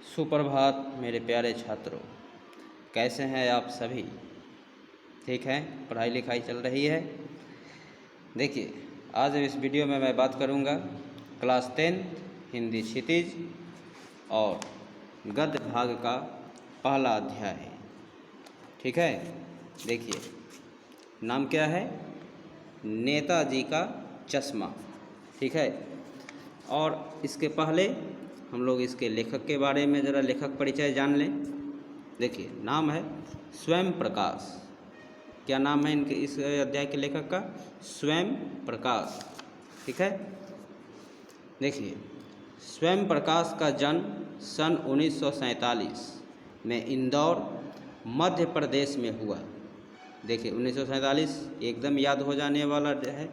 सुप्रभात मेरे प्यारे छात्रों, कैसे हैं आप सभी? ठीक हैं? पढ़ाई लिखाई चल रही है? देखिए, आज इस वीडियो में मैं बात करूंगा क्लास 10 हिंदी क्षितिज और गद्य भाग का पहला अध्याय। ठीक है? देखिए, नाम क्या है? नेताजी का चश्मा। ठीक है? और इसके पहले हम लोग इसके लेखक के बारे में ज़रा लेखक परिचय जान लें। देखिए, नाम है स्वयं प्रकाश। क्या नाम है इनके इस अध्याय के लेखक का? स्वयं प्रकाश। ठीक है? देखिए, स्वयं प्रकाश का जन्म सन 1947 में इंदौर मध्य प्रदेश में हुआ। देखिए, 1947 एकदम याद हो जाने वाला है।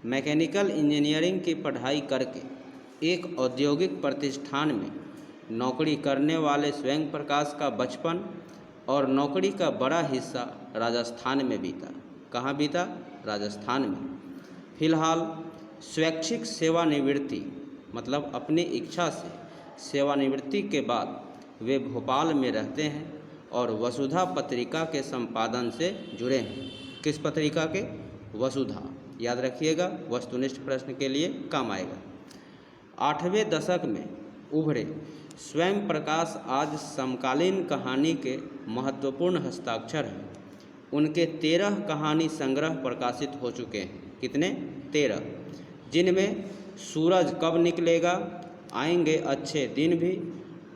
मैकेनिकल इंजीनियरिंग की पढ़ाई करके एक औद्योगिक प्रतिष्ठान में नौकरी करने वाले स्वयं प्रकाश का बचपन और नौकरी का बड़ा हिस्सा राजस्थान में बीता। कहाँ बीता? राजस्थान में। फिलहाल स्वैच्छिक सेवानिवृत्ति मतलब अपनी इच्छा से सेवानिवृत्ति के बाद वे भोपाल में रहते हैं और वसुधा पत्रिका के संपादन से जुड़े हैं। किस पत्रिका के? वसुधा। याद रखिएगा, वस्तुनिष्ठ प्रश्न के लिए काम आएगा। 8वें दशक में उभरे स्वयं प्रकाश आज समकालीन कहानी के महत्वपूर्ण हस्ताक्षर हैं। उनके 13 कहानी संग्रह प्रकाशित हो चुके हैं। कितने? 13, जिनमें सूरज कब निकलेगा, आएंगे अच्छे दिन भी,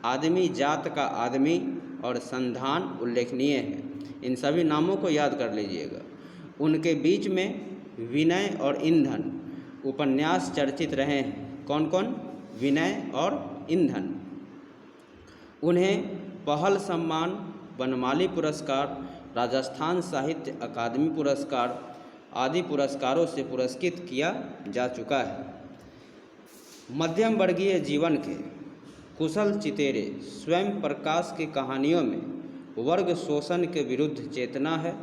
आदमी जात का आदमी और संधान उल्लेखनीय है। इन सभी नामों को याद कर लीजिएगा। उनके बीच में विनय और ईंधन उपन्यास चर्चित रहे हैं। कौन कौन? विनय और ईंधन। उन्हें पहल सम्मान, बनमाली पुरस्कार, राजस्थान साहित्य अकादमी पुरस्कार आदि पुरस्कारों से पुरस्कृत किया जा चुका है। मध्यम वर्गीय जीवन के कुशल चितेरे स्वयं प्रकाश की कहानियों में वर्ग शोषण के विरुद्ध चेतना है,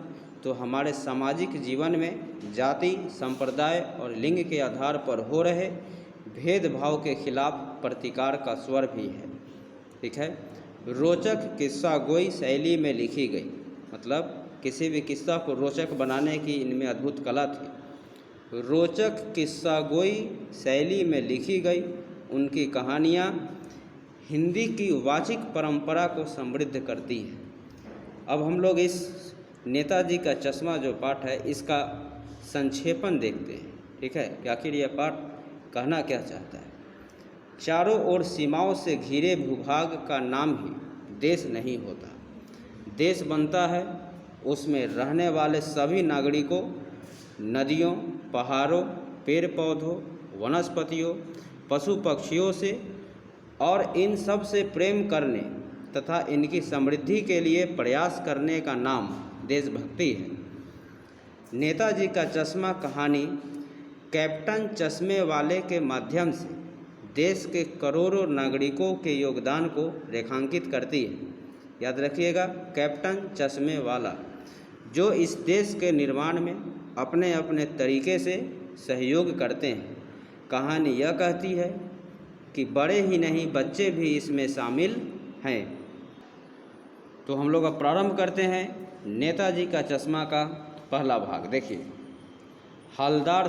तो हमारे सामाजिक जीवन में जाति, संप्रदाय और लिंग के आधार पर हो रहे भेदभाव के खिलाफ प्रतिकार का स्वर भी है। ठीक है? रोचक किस्सा गोई शैली में लिखी गई, मतलब किसी भी किस्सा को रोचक बनाने की इनमें अद्भुत कला थी। रोचक किस्सा गोई शैली में लिखी गई उनकी कहानियाँ हिंदी की वाचिक परंपरा को समृद्ध करती हैं। अब हम लोग इस नेताजी का चश्मा जो पाठ है इसका संक्षेपण देखते हैं। ठीक है? कि आखिर यह पाठ कहना क्या चाहता है। चारों ओर सीमाओं से घिरे भूभाग का नाम ही देश नहीं होता। देश बनता है उसमें रहने वाले सभी नागरिकों, नदियों, पहाड़ों, पेड़ पौधों, वनस्पतियों, पशु पक्षियों से और इन सब से प्रेम करने तथा इनकी समृद्धि के लिए प्रयास करने का नाम देशभक्ति है। नेताजी का चश्मा कहानी कैप्टन चश्मे वाले के माध्यम से देश के करोड़ों नागरिकों के योगदान को रेखांकित करती है। याद रखिएगा, कैप्टन चश्मे वाला, जो इस देश के निर्माण में अपने अपने तरीके से सहयोग करते हैं। कहानी यह कहती है कि बड़े ही नहीं बच्चे भी इसमें शामिल हैं। तो हम लोग अब प्रारंभ करते हैं नेताजी का चश्मा का पहला भाग। देखिए, हवलदार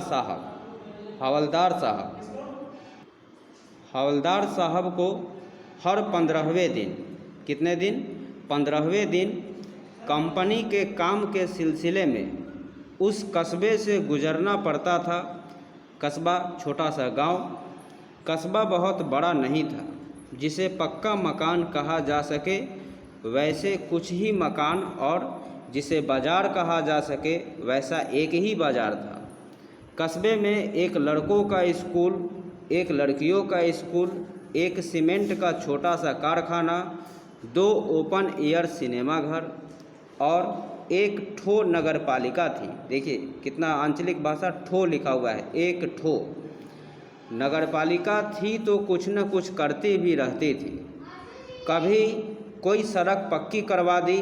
साहब को हर 15वें दिन, कितने दिन? 15वें दिन कंपनी के काम के सिलसिले में उस कस्बे से गुजरना पड़ता था। कस्बा छोटा सा गांव, कस्बा बहुत बड़ा नहीं था जिसे पक्का मकान कहा जा सके, वैसे कुछ ही मकान, और जिसे बाज़ार कहा जा सके वैसा एक ही बाज़ार था। कस्बे में एक लड़कों का स्कूल, एक लड़कियों का स्कूल, एक सीमेंट का छोटा सा कारखाना, 2 ओपन एयर सिनेमा घर और एक ठो नगर पालिका थी। देखिए कितना आंचलिक भाषा, ठो लिखा हुआ है, एक ठो नगर पालिका थी तो कुछ न कुछ करती भी रहती थी। कभी कोई सड़क पक्की करवा दी,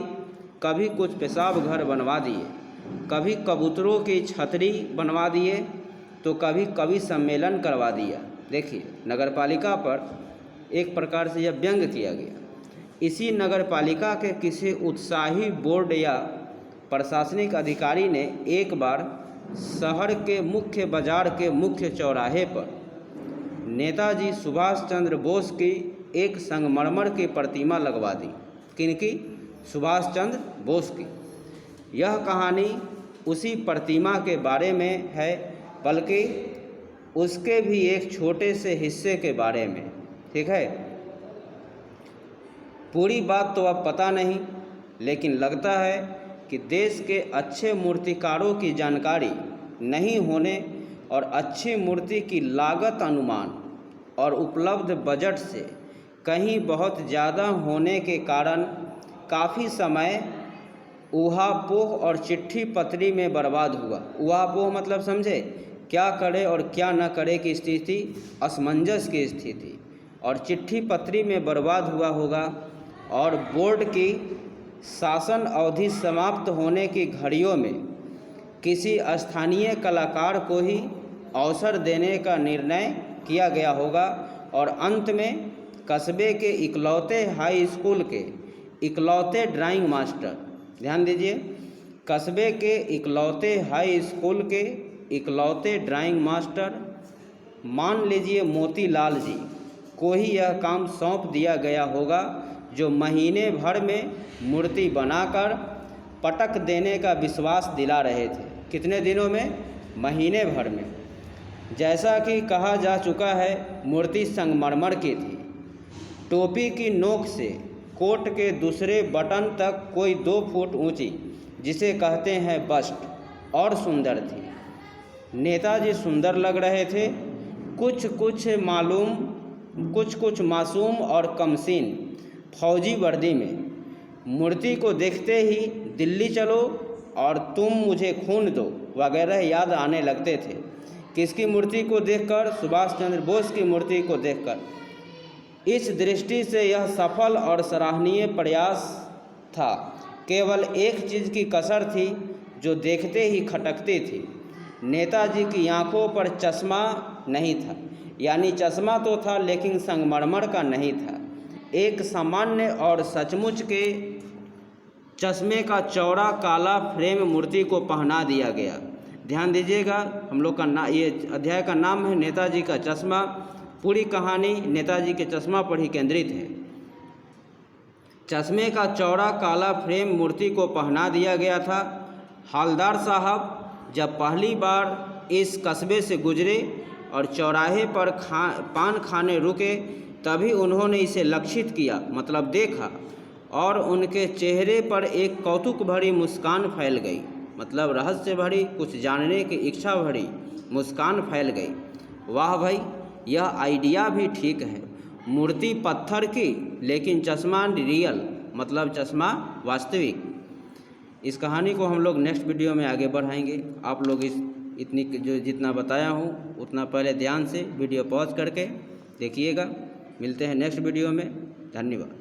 कभी कुछ पेशाब घर बनवा दिए, कभी कबूतरों की छतरी बनवा दिए, तो कभी कवि सम्मेलन करवा दिया। देखिए, नगर पालिका पर एक प्रकार से यह व्यंग किया गया। इसी नगरपालिका के किसी उत्साही बोर्ड या प्रशासनिक अधिकारी ने एक बार शहर के मुख्य बाजार के मुख्य चौराहे पर नेताजी सुभाष चंद्र बोस की एक संगमरमर की प्रतिमा लगवा दी। किनकी? सुभाष चंद्र बोस की। यह कहानी उसी प्रतिमा के बारे में है, बल्कि उसके भी एक छोटे से हिस्से के बारे में। ठीक है, पूरी बात तो अब पता नहीं, लेकिन लगता है कि देश के अच्छे मूर्तिकारों की जानकारी नहीं होने और अच्छी मूर्ति की लागत अनुमान और उपलब्ध बजट से कहीं बहुत ज़्यादा होने के कारण काफ़ी समय ऊहापोह और चिट्ठी पत्री में बर्बाद हुआ। ऊहापोह मतलब समझे, क्या करे और क्या न करे की स्थिति, असमंजस की स्थिति, और चिट्ठी पत्री में बर्बाद हुआ होगा। और बोर्ड की शासन अवधि समाप्त होने की घड़ियों में किसी स्थानीय कलाकार को ही अवसर देने का निर्णय किया गया होगा और अंत में कस्बे के इकलौते हाई स्कूल के इकलौते ड्राइंग मास्टर, ध्यान दीजिए, कस्बे के इकलौते हाई स्कूल के इकलौते ड्राइंग मास्टर, मान लीजिए मोतीलाल जी को ही यह काम सौंप दिया गया होगा, जो महीने भर में मूर्ति बनाकर पटक देने का विश्वास दिला रहे थे। कितने दिनों में? महीने भर में। जैसा कि कहा जा चुका है, मूर्ति संगमरमर की थी। टोपी की नोक से कोट के दूसरे बटन तक कोई 2 फुट ऊंची, जिसे कहते हैं बस्ट, और सुंदर थी। नेताजी सुंदर लग रहे थे, कुछ मासूम और कमसीन फौजी वर्दी में। मूर्ति को देखते ही दिल्ली चलो और तुम मुझे खून दो वगैरह याद आने लगते थे। किसकी मूर्ति को देखकर? सुभाष चंद्र बोस की मूर्ति को देखकर। इस दृष्टि से यह सफल और सराहनीय प्रयास था। केवल एक चीज़ की कसर थी जो देखते ही खटकती थी। नेताजी की आंखों पर चश्मा नहीं था, यानी चश्मा तो था लेकिन संगमरमर का नहीं था। एक सामान्य और सचमुच के चश्मे का चौड़ा काला फ्रेम मूर्ति को पहना दिया गया। ध्यान दीजिएगा, हम लोग का ये अध्याय का नाम है नेताजी का चश्मा। पूरी कहानी नेताजी के चश्मा पर ही केंद्रित है। चश्मे का चौड़ा काला फ्रेम मूर्ति को पहना दिया गया था। हवलदार साहब जब पहली बार इस कस्बे से गुजरे और चौराहे पर पान खाने रुके, तभी उन्होंने इसे लक्षित किया, मतलब देखा, और उनके चेहरे पर एक कौतुक भरी मुस्कान फैल गई, मतलब रहस्य भरी, कुछ जानने की इच्छा भरी मुस्कान फैल गई। वाह भाई, यह आइडिया भी ठीक है। मूर्ति पत्थर की लेकिन चश्मा रियल, मतलब चश्मा वास्तविक। इस कहानी को हम लोग नेक्स्ट वीडियो में आगे बढ़ाएंगे। आप लोग जितना बताया हूँ उतना पहले ध्यान से वीडियो पॉज करके देखिएगा। मिलते हैं नेक्स्ट वीडियो में। धन्यवाद।